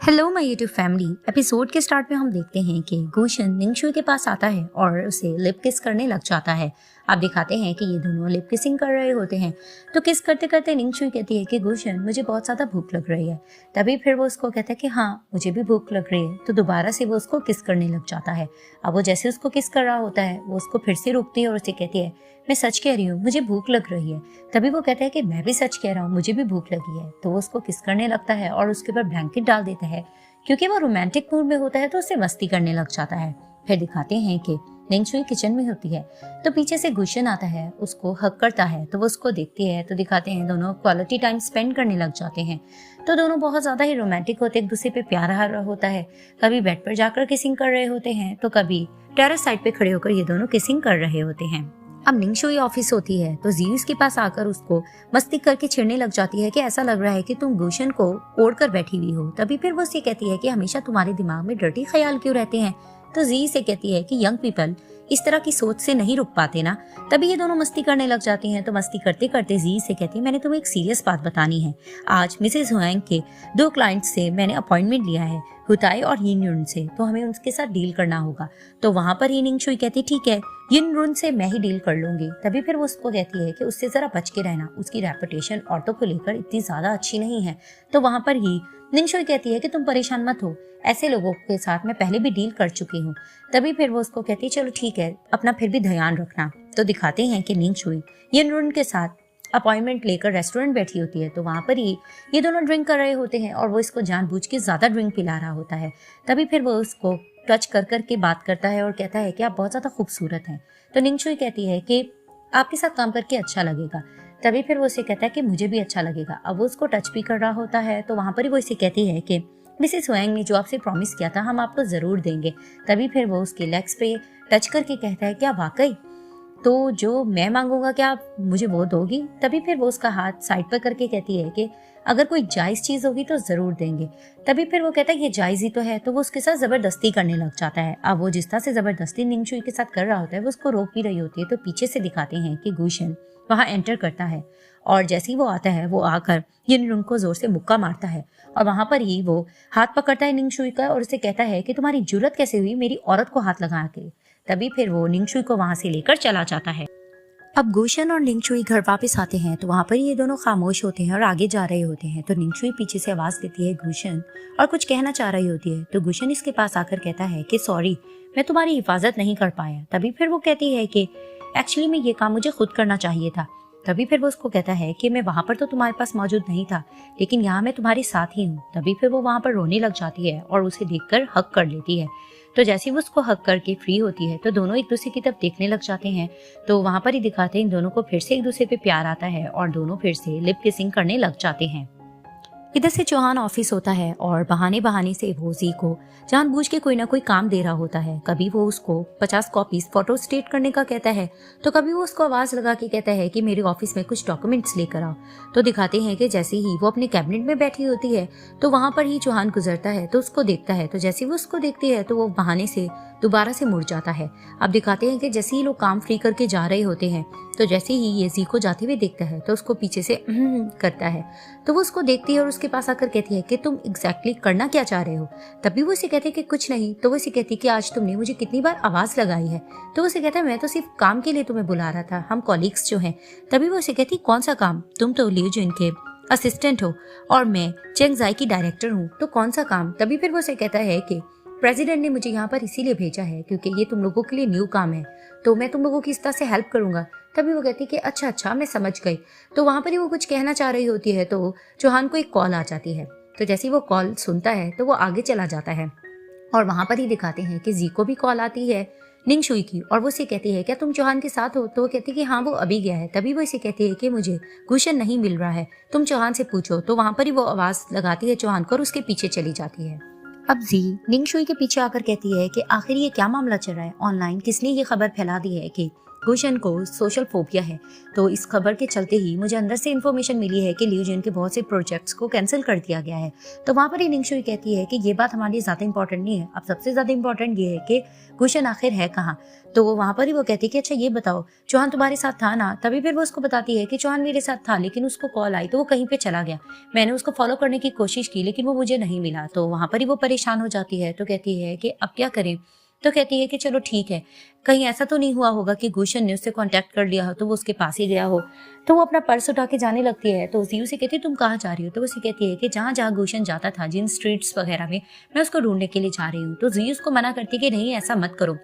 Hello my YouTube family. Episode के start में हम देखते हैं कि गुशन निंगशुई के पास आता है और उसे लिप किस करने लग जाता है। आप दिखाते हैं कि ये दोनों लिप किसिंग कर रहे होते हैं। तो किस करते करते निंगशुई कहती है कि गुशन मुझे बहुत ज़्यादा भूख लग रही है। तभी फिर वो उसको कहता है कि हाँ मुझे भी भूख लग रही है। तो दोबारा से वो उसको किस करने लग जाता है। अब वो जैसे उसको किस कर रहा होता है वो उसको फिर से रोकती है और उसे कहती है मैं सच कह रही हूँ मुझे भूख लग रही है। तभी वो कहता है कि मैं भी सच कह रहा हूँ मुझे भी भूख लगी है। तो वो उसको किस करने लगता है और उसके ऊपर ब्लैंकेट डाल देता है। क्योंकि वो रोमांटिक मूड में होता है तो उससे मस्ती करने लग जाता है। फिर दिखाते हैं कि निंगशुई किचन में होती है तो पीछे से गुशन आता है उसको हक करता है। तो वो उसको देखती है तो दिखाते हैं दोनों क्वालिटी टाइम स्पेंड करने लग जाते हैं। तो दोनों बहुत ज्यादा ही रोमांटिक होते एक दूसरे पे प्यार आ रहा होता है। कभी बेड पर जाकर किसिंग कर रहे होते हैं तो कभी टेरेस साइड पे खड़े होकर ये दोनों किसिंग कर रहे होते हैं। अब निंगशुई ऑफिस होती है तो जी उसके पास आकर उसको मस्ती करके छेड़ने लग जाती है कि ऐसा लग रहा है कि तुम गुशन को ओढ़ कर बैठी हुई हो। तभी फिर वो उसे कहती है कि हमेशा तुम्हारे दिमाग में डर्टी ख्याल क्यों रहते हैं। तो जी से कहती है कि यंग पीपल इस तरह की सोच से नहीं रुक पाते ना। तभी ये दोनों मस्ती करने लग जाती हैं। तो मस्ती करते करते जी से कहती है मैंने तुम्हें एक सीरियस बात बतानी है। आज मिसेस हुआंग के 2 क्लाइंट्स से मैंने अपॉइंटमेंट लिया है, हुताई और यिनरुन से। तो हमें उनके साथ डील करना होगा। तो वहां पर ही निंगशुई कहती ठीक है यिनरुन से मैं ही डील कर लूंगी। तभी फिर वो उसको कहती है कि उससे जरा बच के रहना, उसकी रेपुटेशन औरतों को लेकर इतनी ज्यादा अच्छी नहीं है। तो वहां पर ही निंगशुई कहती है कि तुम परेशान मत हो, ऐसे लोगों के साथ मैं पहले भी डील कर चुकी हूँ। तभी फिर वो उसको कहती है चलो ठीक है अपना फिर भी ध्यान रखना। तो दिखाते हैं कि निंगशुई यिनरुन के साथ अपॉइंटमेंट लेकर रेस्टोरेंट बैठी होती है। तो वहां पर ही ये दोनों ड्रिंक कर रहे होते हैं और वो इसको जानबूझ के ज्यादा ड्रिंक पिला रहा होता है। तभी फिर वो उसको टच कर करके बात करता है और कहता है कि आप बहुत ज्यादा खूबसूरत हैं। तो निंगशुई कहती है कि आपके साथ काम करके अच्छा लगेगा। तभी फिर वो उसे कहता है कि मुझे भी अच्छा लगेगा। अब वो उसको टच भी कर रहा होता है। तो वहां पर ही वो इसे कहती है कि मिसेस हुआंग ने जो आपसे प्रॉमिस किया था हम आपको जरूर देंगे। तभी फिर वो उसके लेग्स पे टच करके कहता है क्या वाकई, तो जो मैं मांगूंगा क्या आप मुझे वो दोगी। तभी फिर वो उसका हाथ साइड पर करके कहती है कि अगर कोई जायज चीज होगी तो जरूर देंगे। तभी फिर वो कहता है ये जायज ही तो है। तो वो उसके साथ जबरदस्ती करने लग जाता है। अब वो जिस तरह से जबरदस्ती निंगशुई के साथ कर रहा होता है वो उसको रोक भी रही होती है। तो पीछे से दिखाते हैं कि गुशन वहां एंटर करता है और जैसे ही वो आता है वो आकर यिनरुन को जोर से मुक्का मारता है। और वहां पर ही वो हाथ पकड़ता है निंगशुई का और उसे कहता है कि तुम्हारी जुर्रत कैसे हुई मेरी औरत को हाथ लगा के। तभी फिर वो निंगशुई को वहां से लेकर चला जाता है। अब गुशन और निंगशुई घर वापस आते हैं तो वहां पर ये दोनों खामोश होते हैं और आगे जा रहे होते हैं। तो निंगशुई पीछे से आवाज देती है गुशन और कुछ कहना चाह रही होती है। तो गुशन इसके पास आकर कहता है कि सॉरी मैं तुम्हारी हिफाजत नहीं कर पाया। तभी फिर वो कहती है कि एक्चुअली में ये काम मुझे खुद करना चाहिए था। तभी फिर वो उसको कहता है कि मैं वहां पर तो तुम्हारे पास मौजूद नहीं था लेकिन यहाँ मैं तुम्हारे साथ ही हूँ। तभी फिर वो वहां पर रोने लग जाती है और उसे देखकर हक कर लेती है। तो जैसे ही वो उसको हक करके फ्री होती है तो दोनों एक दूसरे की तरफ देखने लग जाते हैं। तो वहां पर ही दिखाते हैं इन दोनों को फिर से एक दूसरे पे प्यार आता है और दोनों फिर से लिप किसिंग करने लग जाते हैं। इधर से चौहान ऑफिस होता है और बहाने बहाने से वो जी को जानबूझ के कोई ना कोई काम दे रहा होता है। कभी वो उसको 50 कॉपीज फोटो स्टेट करने का कहता है तो कभी वो उसको आवाज लगा के कहता है कि मेरे ऑफिस में कुछ डॉक्यूमेंट्स लेकर आओ। तो दिखाते हैं कि जैसे ही वो अपने कैबिनेट में बैठी होती है तो वहां पर ही चौहान गुजरता है तो उसको देखता है। तो जैसे वो उसको देखती है तो वो बहाने से दोबारा से मुड़ जाता है। अब दिखाते हैं कि जैसे ही लोग काम फ्री करके जा रहे होते हैं तो जैसे ही ये जी को जाते हुए देखता है तो उसको पीछे से करता है। तो वो उसको देखती है और उसके पास आकर कहती है कि तुम एग्जैक्टली करना क्या चाह रहे हो। तभी वो उसे कहते हैं कि कुछ नहीं। तो वो उसे कहती है कि आज तुमने मुझे कितनी बार आवाज लगाई है। तो वो उसे कहता है मैं तो सिर्फ काम के लिए तुम्हें बुला रहा था, हम कॉलीग्स जो हैं। तभी वो उसे कहती कौन सा काम, तुम तो लियो जिन के असिस्टेंट हो और मैं चेंगजाई की डायरेक्टर हूँ, तो कौन सा काम। तभी फिर वो उसे कहता है कि प्रेसिडेंट ने मुझे यहाँ पर इसीलिए भेजा है क्योंकि ये तुम लोगों के लिए न्यू काम है तो मैं तुम लोगों की इस तरह से हेल्प करूंगा। तभी वो कहती है कि अच्छा मैं समझ गई। तो वहां पर ही वो कुछ कहना चाह रही होती है तो चौहान को एक कॉल आ जाती है। तो जैसे ही वो कॉल सुनता है तो वो आगे चला जाता है और वहां पर ही दिखाते हैं कि जी को भी कॉल आती है निंगशुई की और वो इसे कहती है क्या तुम चौहान के साथ हो। तो वो कहती है कि हाँ वो अभी गया है। तभी वो इसे कहती है कि मुझे गुशन नहीं मिल रहा है, तुम चौहान से पूछो। तो वहां पर ही वो आवाज लगाती है चौहान को और उसके पीछे चली जाती है। अब जी निंगशुई के पीछे आकर कहती है कि आखिर ये क्या मामला चल रहा है, ऑनलाइन किसने ये खबर फैला दी है कि गुशन को सोशल फोबिया है। तो इस खबर के चलते ही मुझे अंदर से इन्फॉर्मेशन मिली है कि लियू जिन के बहुत से प्रोजेक्ट्स को कैंसिल कर दिया गया है। तो वहाँ पर ही निंगशुई कहती है कि ये बात हमारे लिए ज़्यादा इंपॉर्टेंट नहीं है, अब सबसे ज़्यादा इंपॉर्टेंट ये है कि गुशन आखिर है कहाँ। तो वहाँ पर ही वो कहती है कि अच्छा ये बताओ, चौहान तुम्हारे साथ था ना? तभी फिर वो उसको बताती है कि चौहान मेरे साथ था, लेकिन उसको कॉल आई तो वो कहीं पे चला गया। मैंने उसको फॉलो करने की कोशिश की लेकिन वो मुझे नहीं मिला। तो वहाँ पर ही वो परेशान हो जाती है। तो कहती है कि अब क्या करें? तो कहती है कि चलो ठीक है, कहीं ऐसा तो नहीं हुआ होगा कि गुशन ने उससे कांटेक्ट कर लिया हो तो वो उसके पास ही गया हो। तो वो अपना पर्स उठा के जाने लगती है। तो जियू से कहती है तुम कहाँ जा रही हो? तो उसे कहती है कि जहाँ जहाँ गुशन जाता था, जिन स्ट्रीट्स वगैरह में, मैं उसको ढूंढने के लिए जा रही हूँ। तो जियू उसको मना करती है कि नहीं, ऐसा मत करो,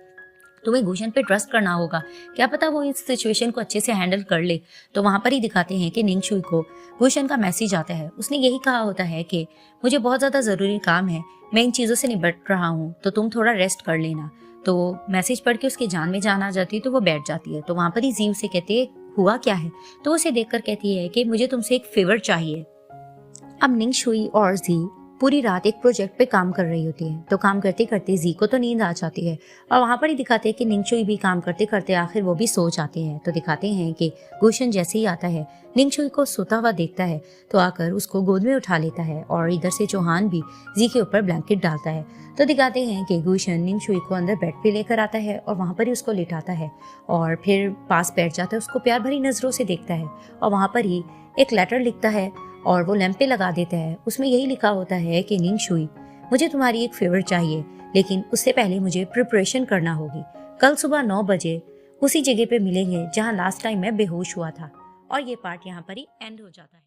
तुम्हें गुशन पे ट्रस्ट करना होगा, क्या पता वो इस सिचुएशन को अच्छे से हैंडल कर ले। तो वहां पर ही दिखाते हैं कि निंगशुई को गुशन का मैसेज आता है। उसने यही कहा होता है कि मुझे बहुत ज्यादा जरूरी काम है, मैं इन चीजों से निपट रहा हूँ, तो तुम थोड़ा रेस्ट कर लेना। तो मैसेज पढ़ के उसके जान में जान आ जाती है। तो वो बैठ जाती है। तो वहां पर ही जीव से कहते हैं हुआ क्या है? तो उसे देखकर कहती है कि मुझे तुमसे एक फेवर चाहिए। अब निंगशुई और जी पूरी रात एक प्रोजेक्ट पे काम कर रही होती है। तो काम करते करते जी को तो नींद आ जाती है और वहां पर ही दिखाते हैं कि निंगशुई भी काम करते करते आखिर वो भी सो जाते हैं। तो दिखाते हैं कि गुशन जैसे ही आता है, निंगशुई को सोता हुआ देखता है तो आकर उसको गोद में उठा लेता है और इधर से चौहान भी जी के ऊपर ब्लैंकेट डालता है। तो दिखाते हैं कि गुशन निंगशुई को अंदर बेड पे लेकर आता है और वहां पर ही उसको लिटाता है और फिर पास बैठ जाता है, उसको प्यार भरी नजरों से देखता है और वहां पर ही एक लेटर लिखता है और वो लैंप पे लगा देता है। उसमें यही लिखा होता है कि निंगशुई, मुझे तुम्हारी एक फेवर चाहिए, लेकिन उससे पहले मुझे प्रिपरेशन करना होगी। कल सुबह 9 बजे उसी जगह पे मिलेंगे जहाँ लास्ट टाइम मैं बेहोश हुआ था। और ये पार्ट यहाँ पर ही एंड हो जाता है।